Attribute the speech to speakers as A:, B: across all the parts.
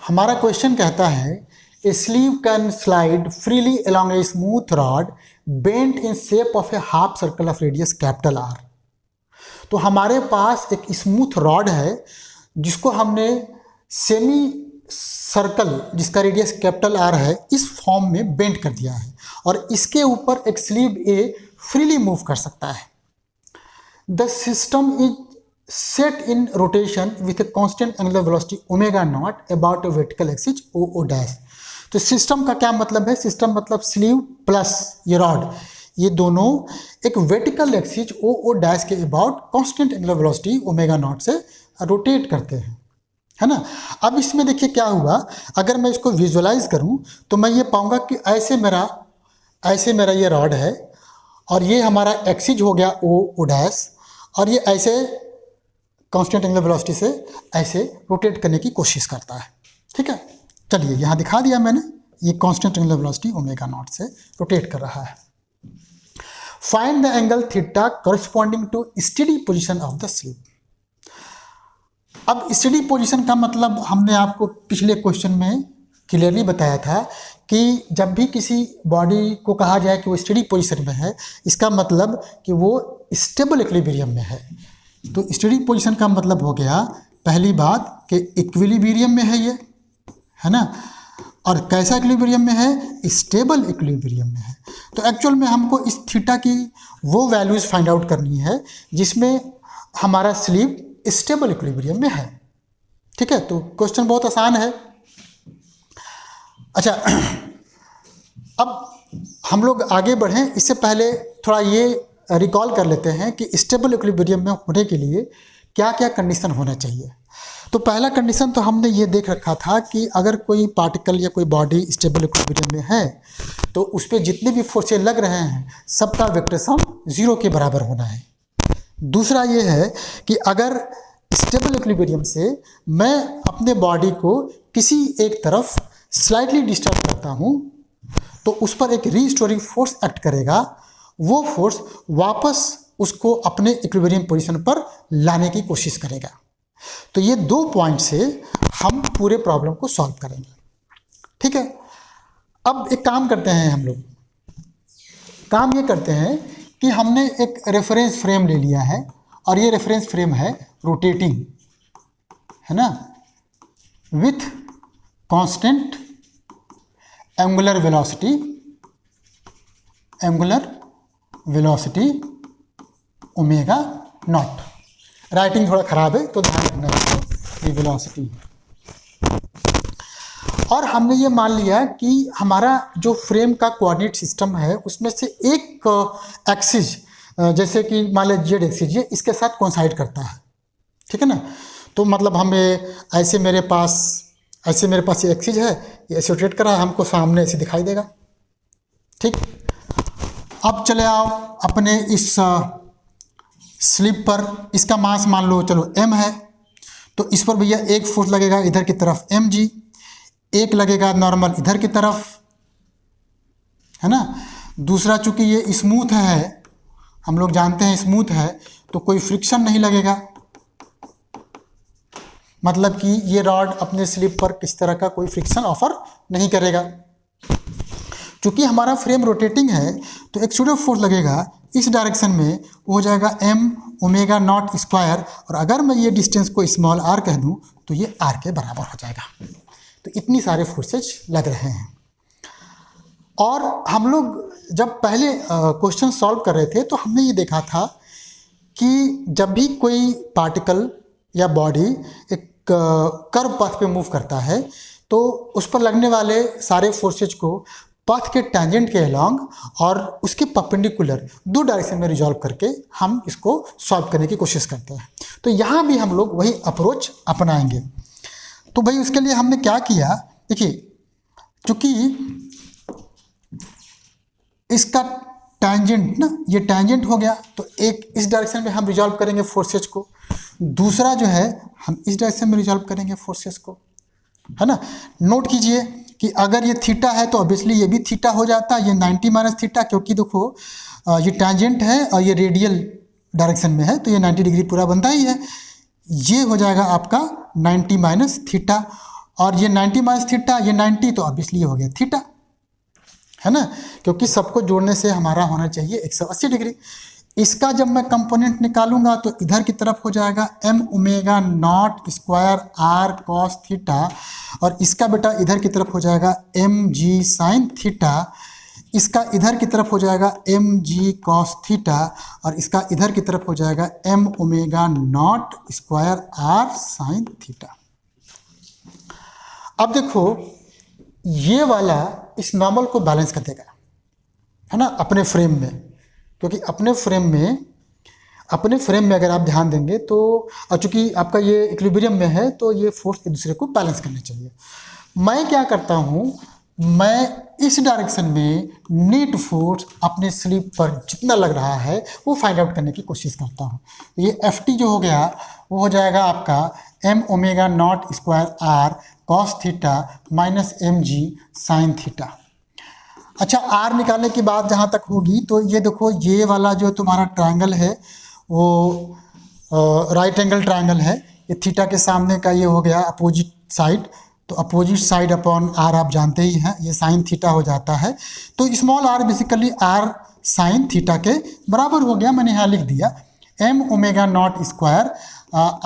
A: हमारा क्वेश्चन कहता है a sleeve can slide freely along a smooth rod bent in shape of a half circle of radius capital R। तो हमारे पास एक smooth rod है जिसको हमने सेमी सर्कल जिसका रेडियस कैपिटल आर है इस फॉर्म में बेंड कर दिया है और इसके ऊपर एक स्लीव ए फ्रीली मूव कर सकता है। The system is set in rotation with a constant angular velocity omega naught about a vertical axis o dash। तो सिस्टम का क्या मतलब है? सिस्टम मतलब स्लीव प्लस ये रॉड, ये दोनों एक वर्टिकल एक्सिस o डैश के about constant angular velocity omega naught से रोटेट करते हैं, है ना। अब इसमें देखिए क्या हुआ, अगर मैं इसको विजुअलाइज करूं तो मैं ये पाऊंगा कि ऐसे मेरा ये रॉड है और ये हमारा एक्सिस हो गया o डैश और ये ऐसे कांस्टेंट एंगुलर वेलोसिटी से ऐसे रोटेट करने की कोशिश करता है। ठीक है, चलिए यहाँ दिखा दिया मैंने, ये constant angular velocity omega naught से रोटेट कर रहा है। Find the angle theta corresponding to steady position of the sleeve. अब स्टेडी पोजीशन का मतलब हमने आपको पिछले क्वेश्चन में क्लियरली बताया था कि जब भी किसी बॉडी को कहा जाए कि वो स्टेडी पोजीशन में है, इसका मतलब कि वो स्टेबल इक्विलिब्रियम में है। तो स्टेडी पोजीशन का मतलब हो गया पहली बात कि इक्विलिब्रियम में है ये, है ना, और कैसा इक्विलिब्रियम में है? स्टेबल इक्विलिब्रियम में है। तो एक्चुअल में हमको इस थीटा की वो वैल्यूज फाइंड आउट करनी है जिसमें हमारा स्लीव स्टेबल इक्विलिब्रियम में है। ठीक है, तो क्वेश्चन बहुत आसान है। अच्छा, अब हम लोग आगे बढ़ें इससे पहले थोड़ा ये रिकॉल कर लेते हैं कि स्टेबल इक्विलिब्रियम में होने के लिए क्या क्या कंडीशन होना चाहिए। तो पहला कंडीशन तो हमने ये देख रखा था कि अगर कोई पार्टिकल या कोई बॉडी स्टेबल इक्विलिब्रियम में है तो उस पर जितने भी फोर्सेस लग रहे हैं सबका वेक्टर सम 0 के बराबर होना है। दूसरा ये है कि अगर स्टेबल इक्विलिब्रियम से मैं अपने बॉडी को किसी एक तरफ स्लाइटली डिस्टर्ब करता हूँ तो उस पर एक रीस्टोरिंग फोर्स एक्ट करेगा, वो फोर्स वापस उसको अपने इक्विलिब्रियम पोजीशन पर लाने की कोशिश करेगा। तो ये 2 पॉइंट से हम पूरे प्रॉब्लम को सॉल्व करेंगे। ठीक है, अब एक काम करते हैं, हम लोग काम ये करते हैं कि हमने एक रेफरेंस फ्रेम ले लिया है और ये रेफरेंस फ्रेम है रोटेटिंग, है ना, with constant angular velocity omega not. Writing थोड़ा ख़राब है तो ध्यान रखना है, ये वेलोसिटी। और हमने ये मान लिया कि हमारा जो फ्रेम का कोऑर्डिनेट सिस्टम है उसमें से एक एक्सिस, जैसे कि मान लीजिए जेड एक्सिस, ये इसके साथ कोइंसाइड करता है। ठीक है ना, तो मतलब हमें ऐसे मेरे पास ये एक्सिस है, ये ऐसे रोटेट कर रहा है, हमको सामने ऐसे दिखाई देगा। ठीक, अब चले आओ अपने इस स्लिप पर, इसका मास मान लो चलो m है, तो इस पर भैया एक फोर्स लगेगा इधर की तरफ mg, एक लगेगा नॉर्मल इधर की तरफ, है ना। दूसरा चूंकि ये स्मूथ है, हम लोग जानते हैं स्मूथ है, तो कोई फ्रिक्शन नहीं लगेगा, मतलब कि ये रॉड अपने स्लिप पर किस तरह का कोई फ्रिक्शन ऑफर नहीं करेगा। चूंकि हमारा फ्रेम रोटेटिंग है तो एक सूडो फोर्स लगेगा इस डायरेक्शन में, वो हो जाएगा m ओमेगा नॉट स्क्वायर, और अगर मैं ये डिस्टेंस को स्मॉल r कह दूँ तो ये r के बराबर हो जाएगा। तो इतनी सारे फोर्सेज लग रहे हैं। और हम लोग जब पहले क्वेश्चन सॉल्व कर रहे थे तो हमने ये देखा था कि जब भी कोई पार्टिकल या बॉडी एक कर्व पाथ पे मूव करता है तो उस पर लगने वाले सारे फोर्सेज को पाथ के टैंजेंट के अलॉन्ग और उसके परपेंडिकुलर 2 डायरेक्शन में रिजॉल्व करके हम इसको सॉल्व करने की कोशिश करते हैं। तो यहाँ भी हम लोग वही अप्रोच अपनाएंगे। तो भाई उसके लिए हमने क्या किया, देखिए चूँकि इसका टैंजेंट ना, ये टैंजेंट हो गया तो एक इस डायरेक्शन में हम रिजॉल्व करेंगे फोर्सेज को, दूसरा जो है हम इस डायरेक्शन में रिजॉल्व करेंगे फोर्सेस को, है ना। नोट कीजिए कि अगर ये थीटा है तो ऑब्वियसली ये भी थीटा हो जाता है, ये 90 माइनस थीटा, क्योंकि देखो ये टैंजेंट है और ये रेडियल डायरेक्शन में है तो ये 90 डिग्री पूरा बनता ही है। ये हो जाएगा आपका 90 माइनस थीटा, और ये 90 माइनस थीटा, ये 90 तो ऑब्वियसली हो गया थीटा, है ना, क्योंकि सबको जोड़ने से हमारा होना चाहिए 180 डिग्री। इसका जब मैं कंपोनेंट निकालूंगा तो इधर की तरफ हो जाएगा m omega naught square r cos theta, और इसका बेटा इधर की तरफ हो जाएगा mg साइन थीटा, इसका इधर की तरफ हो जाएगा mg कॉस थीटा, और इसका इधर की तरफ हो जाएगा m omega naught square r sine theta. अब देखो ये वाला इस नॉर्मल को बैलेंस कर देगा, है ना, अपने फ्रेम में, क्योंकि अपने फ्रेम में अगर आप ध्यान देंगे तो, और चूंकि आपका ये इक्विलिब्रियम में है तो ये फोर्स एक दूसरे को बैलेंस करने चाहिए। मैं क्या करता हूँ, मैं इस डायरेक्शन में नेट फोर्स अपने स्लीप पर जितना लग रहा है वो फाइंड आउट करने की कोशिश करता हूँ। ये Ft जो हो गया वो हो जाएगा आपका m omega naught square r cos theta minus mg sine theta. अच्छा, r निकालने की बात जहाँ तक होगी तो ये देखो ये वाला जो तुम्हारा ट्रायंगल है वो राइट एंगल ट्रायंगल है, ये थीटा के सामने का ये हो गया अपोजिट साइड, तो अपोजिट साइड अपॉन r आप जानते ही हैं, ये साइन थीटा हो जाता है, तो small r basically r sine theta के बराबर हो गया। मैंने यहाँ लिख दिया m omega naught square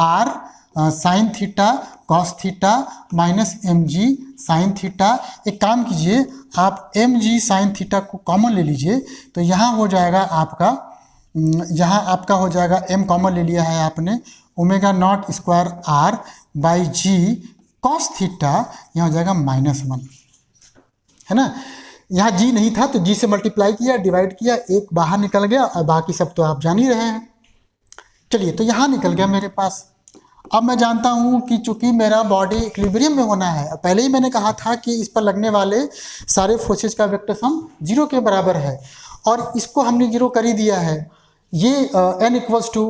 A: r sign theta cos theta minus mg sine theta. एक काम कीजिए, आप mg साइन थीटा को कॉमन ले लीजिए, तो यहाँ हो जाएगा आपका, यहाँ आपका हो जाएगा m कॉमन ले लिया है आपने, omega not square r by g cos theta, यहाँ हो जाएगा -1, है ना। यहाँ g नहीं था तो g से मल्टीप्लाई किया, डिवाइड किया, एक बाहर निकल गया और बाकी सब तो आप जान ही रहे हैं। चलिए, तो यहाँ निकल गया मेरे पास। अब मैं जानता हूँ कि चूंकि मेरा बॉडी इक्विलिब्रियम में होना है, पहले ही मैंने कहा था कि इस पर लगने वाले सारे फोर्सेज का वेक्टर सम 0 के बराबर है, और इसको हमने 0 कर ही दिया है। ये n equals to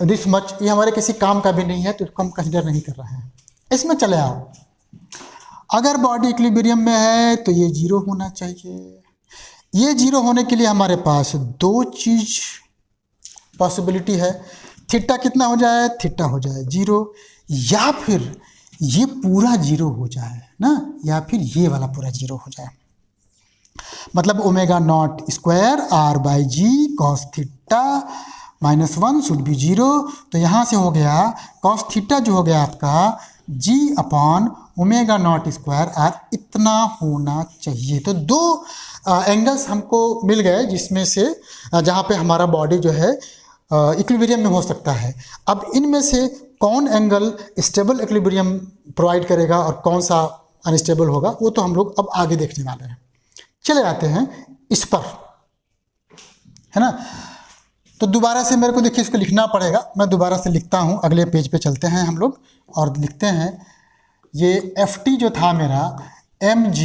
A: this much, ये हमारे किसी काम का भी नहीं है, तो इसको हम कंसिडर नहीं कर रहे हैं। इसमें चले आओ, अगर बॉडी इक्विलिब्रियम में है तो ये 0 होना चाहिए। ये 0 होने के लिए हमारे पास दो चीज पॉसिबिलिटी है, थीटा कितना हो जाए, थीटा हो जाए 0, या फिर ये पूरा 0 हो जाए ना, या फिर ये वाला पूरा 0 हो जाए। मतलब omega not square r by g cos theta -1 should be 0, तो यहाँ से हो गया कॉस थीटा जो हो गया आपका g upon omega naught square r, इतना होना चाहिए। तो दो एंगल्स हमको मिल गए जिसमें से जहाँ पे हमारा बॉडी जो है इक्विलिब्रियम में हो सकता है। अब इनमें से कौन एंगल स्टेबल इक्विलिब्रियम प्रोवाइड करेगा और कौन सा अनस्टेबल होगा, वो तो हम लोग अब आगे देखने वाले हैं। चले आते हैं इस पर, है ना। तो दोबारा से मेरे को देखिए इसको लिखना पड़ेगा, मैं दोबारा से लिखता हूँ, अगले पेज पे चलते हैं हम लोग और लिखते हैं। ये Ft जो था मेरा mg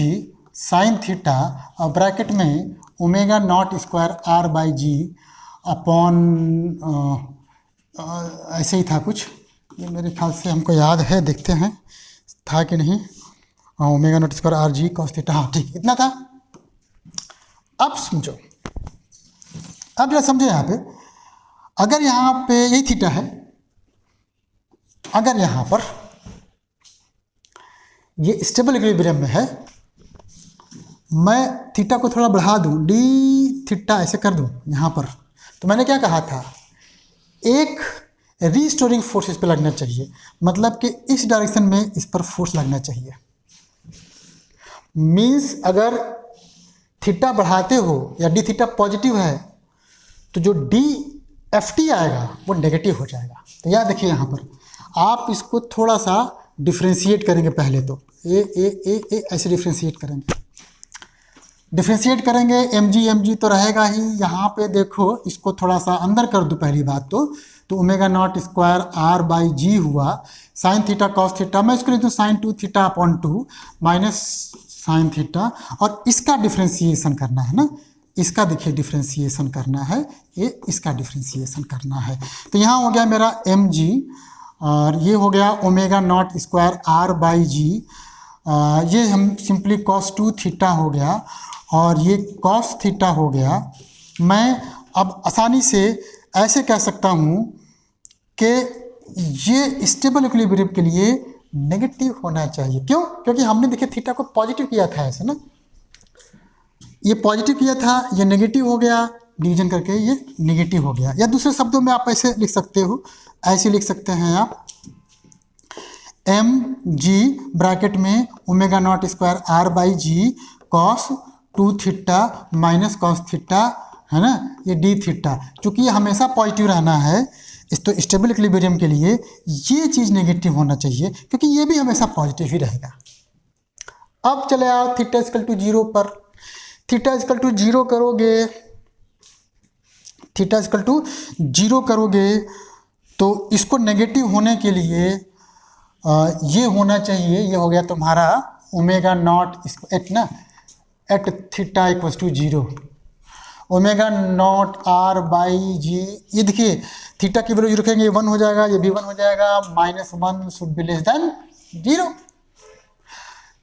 A: साइन थीटा और ब्रैकेट में omega not square r by g upon ऐसे ही था कुछ, ये मेरे ख्याल से हमको याद है, देखते हैं था कि नहीं, omega naught square R G cos theta, हाँ ठीक, इतना था। अब समझो, अब जरा समझो, यहाँ पे अगर यहाँ पे यही थीटा है, अगर यहाँ पर ये स्टेबल इक्विलिब्रियम में है, मैं थीटा को थोड़ा बढ़ा दूँ, डी थीटा ऐसे कर दूँ यहाँ पर, तो मैंने क्या कहा था, एक रीस्टोरिंग फोर्स इस पर लगना चाहिए, मतलब कि इस डायरेक्शन में इस पर फोर्स लगना चाहिए। मीन्स अगर थीटा बढ़ाते हो या डी थीटा पॉजिटिव है तो जो डी एफ टी आएगा वो नेगेटिव हो जाएगा। तो याद देखिए यहाँ पर आप इसको थोड़ा सा डिफ्रेंशिएट करेंगे, पहले तो ए ऐसे डिफ्रेंशिएट करेंगे, एम जी तो रहेगा ही। यहाँ पे देखो इसको थोड़ा सा अंदर कर दो, पहली बात तो omega not square are by G हुआ साइन थीटा कॉस थीटा, मैं इसको लिख दूँ sine 2 theta upon 2 minus sine theta, और इसका डिफ्रेंशिएशन करना है ना, इसका देखिए डिफ्रेंशिएशन करना है, ये इसका डिफ्रेंशिएशन करना है। तो यहाँ हो गया मेरा एम जी और ये हो गया omega not square are by G, ये हम सिंपली कॉस 2 थीटा हो गया और ये कॉस थीटा हो गया। मैं अब आसानी से ऐसे कह सकता हूँ कि ये स्टेबल इक्विलिब्रियम के लिए नेगेटिव होना चाहिए। क्यों? क्योंकि हमने देखिए थीटा को पॉजिटिव किया था ऐसे ना, ये पॉजिटिव किया था, ये नेगेटिव हो गया, डिवीजन करके ये नेगेटिव हो गया। या दूसरे शब्दों में आप ऐसे लिख सकते हो, ऐसे लिख सकते हैं आप, एम जी ब्रैकेट में omega not square are by g cos 2 theta minus cos theta, है ना, ये डी थीटा। चूँकि ये हमेशा पॉजिटिव रहना है इस तो स्टेबल इक्विलिब्रियम के लिए, ये चीज़ नेगेटिव होना चाहिए क्योंकि ये भी हमेशा पॉजिटिव ही रहेगा। अब चले आओ थीटा इक्वल टू 0 पर। थीटा इक्वल टू 0 करोगे, थीटा इक्वल टू 0 करोगे तो इसको नेगेटिव होने के लिए ये होना चाहिए, ये हो गया तुम्हारा ओमेगा नॉट एट ना, at theta equals to 0, omega not R by G. ये देखिए थीटा की वैल्यू रखेंगे, ये 1 हो जाएगा, ये भी 1 हो जाएगा, -1 शुड बी लेस देन 0।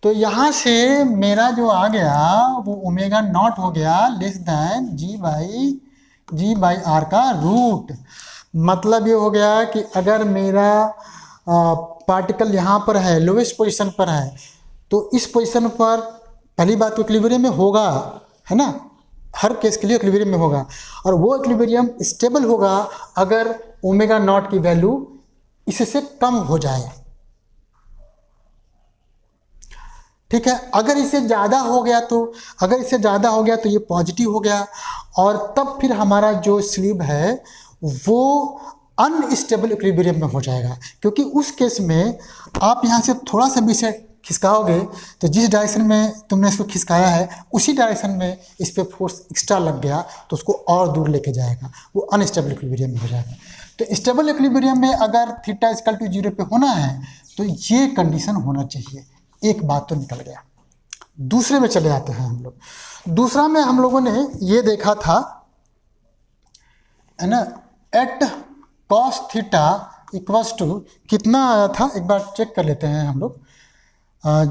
A: तो यहाँ से मेरा जो आ गया वो ओमेगा नॉट हो गया less than g by r का रूट। मतलब ये हो गया कि अगर मेरा पार्टिकल यहाँ पर है, लोवेस्ट पोजीशन पर है, तो इस पोजीशन पर पहली बात तो इक्विलिब्रियम में होगा, है ना, हर केस के लिए इक्विलिब्रियम में होगा, और वो इक्विलिब्रियम स्टेबल होगा अगर ओमेगा नॉट की वैल्यू इससे कम हो जाए। ठीक है, अगर इससे ज़्यादा हो गया तो ये पॉजिटिव हो गया, और तब फिर हमारा जो स्लीव है वो अनस्टेबल इक्विलिब्रियम में हो जाएगा। क्योंकि उस केस में आप यहाँ से थोड़ा सा भी इसे खिसकाओगे तो जिस डायरेक्शन में तुमने इसको खिसकाया है उसी डायरेक्शन में इस पर फोर्स एक्स्ट्रा लग गया तो उसको और दूर लेके जाएगा, वो अनस्टेबल इक्विलिब्रियम में हो जाएगा। तो स्टेबल इक्विलिब्रियम में अगर थीटा इक्वल टू 0 पे होना है तो ये कंडीशन होना चाहिए। एक बात तो निकल गया। दूसरे में चले आते हैं हम लोग। दूसरा में हम लोगों ने ये देखा था, है ना, at cos theta equals to कितना आया था, एक बार चेक कर लेते हैं हम लोग,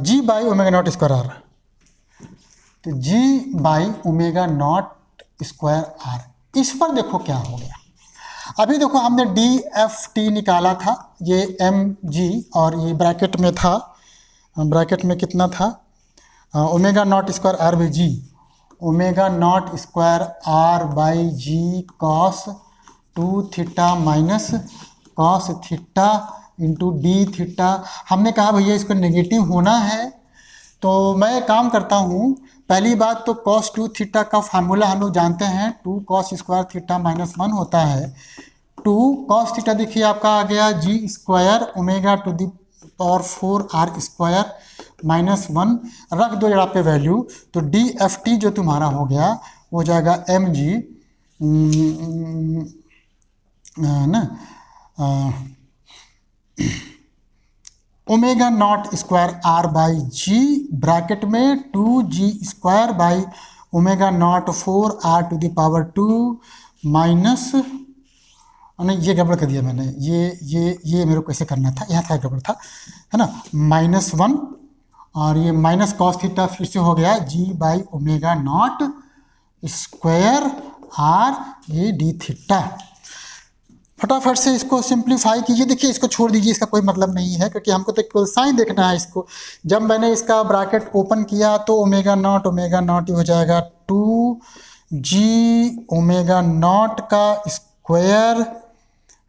A: G by omega not square R. तो G by omega not square R, इस पर देखो क्या हो गया। अभी देखो हमने डी एफ टी निकाला था, ये एम जी, और ये ब्रैकेट में था, ब्रैकेट में कितना था, omega not square are by g, omega not square are by g cos 2 theta minus cos theta into d theta. हमने कहा भैया इसको नेगेटिव होना है, तो मैं काम करता हूँ, पहली बात तो cos 2 थीटा का फार्मूला हम लोग जानते हैं, 2 cos स्क्वायर थीटा माइनस 1 होता है। 2 cos थीटा देखिए आपका आ गया G square omega to the power 4 R square minus 1, रख दो जरा पे वैल्यू, तो डी एफ टी जो तुम्हारा हो गया वो हो जाएगा एम जी ना omega not square are by g bracket में 2g square by omega naught 4 r to the power 2 minus, नहीं ये गड़बड़ कर दिया मैंने, ये मेरे को कैसे करना था, यहाँ था गड़बड़ था, है ना, -1, और ये माइनस कॉस थीटा फिर से हो गया G by omega not square R ये डी थीटा। फटाफट से इसको सिंप्लीफाई कीजिए। देखिए इसको छोड़ दीजिए, इसका कोई मतलब नहीं है क्योंकि हमको तो केवल साइन देखना है इसको। जब मैंने इसका ब्रैकेट ओपन किया तो ओमेगा नॉट हो जाएगा 2g ओमेगा नॉट का स्क्वायर,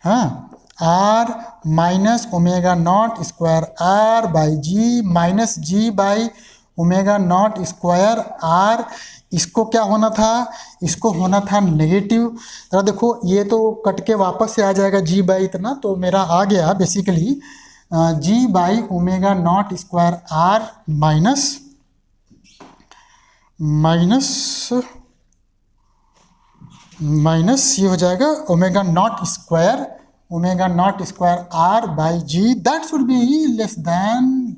A: हाँ, r minus omega not square are by g minus g by omega not square r. इसको क्या होना था, इसको होना था नेगेटिव। जरा देखो ये तो कट के वापस से आ जाएगा जी बाई इतना, तो मेरा आ गया basically g by omega not square r minus ये हो जाएगा omega not square are by g, that should be less than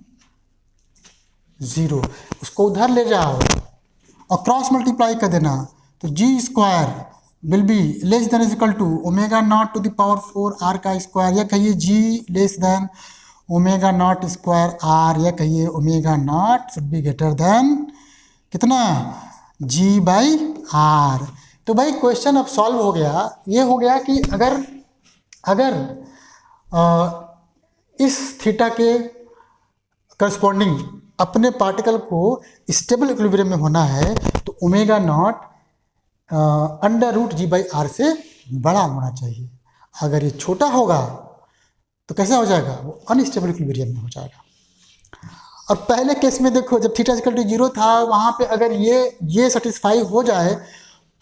A: 0। उसको उधर ले जाओ और क्रॉस मल्टीप्लाई कर देना, तो G square will be less than equal to omega not to the power 4 R का स्क्वायर, या कहिए G less than omega not square R, या कहिए omega not should be greater than कितना, जी बाई आर। तो भाई question अब solve हो गया। ये हो गया कि अगर इस थीटा के करस्पॉन्डिंग अपने पार्टिकल को स्टेबल इक्विलिब्रियम में होना है तो omega naught under root g by r से बड़ा होना चाहिए। अगर ये छोटा होगा तो कैसा हो जाएगा, वो अनस्टेबल इक्विलिब्रियम में हो जाएगा। और पहले केस में देखो जब थीटा इक्वल टू 0 था वहाँ पे अगर ये सेटिस्फाई हो जाए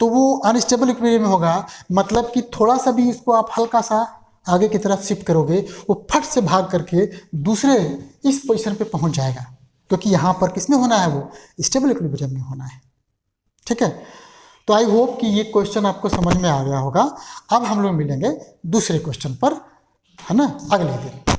A: तो वो अनस्टेबल इक्विलिब्रियम में होगा, मतलब कि थोड़ा सा भी इसको आप हल्का सा आगे की तरफ शिफ्ट करोगे वो फट से भाग करके दूसरे इस पोजीशन पे पहुंच जाएगा, क्योंकि यहाँ पर किसमें होना है, वो स्टेबल इक्विलिब्रियम में होना है। ठीक है, तो आई होप कि ये क्वेश्चन आपको समझ में आ गया होगा। अब हम लोग मिलेंगे दूसरे क्वेश्चन पर, है ना, अगले दिन।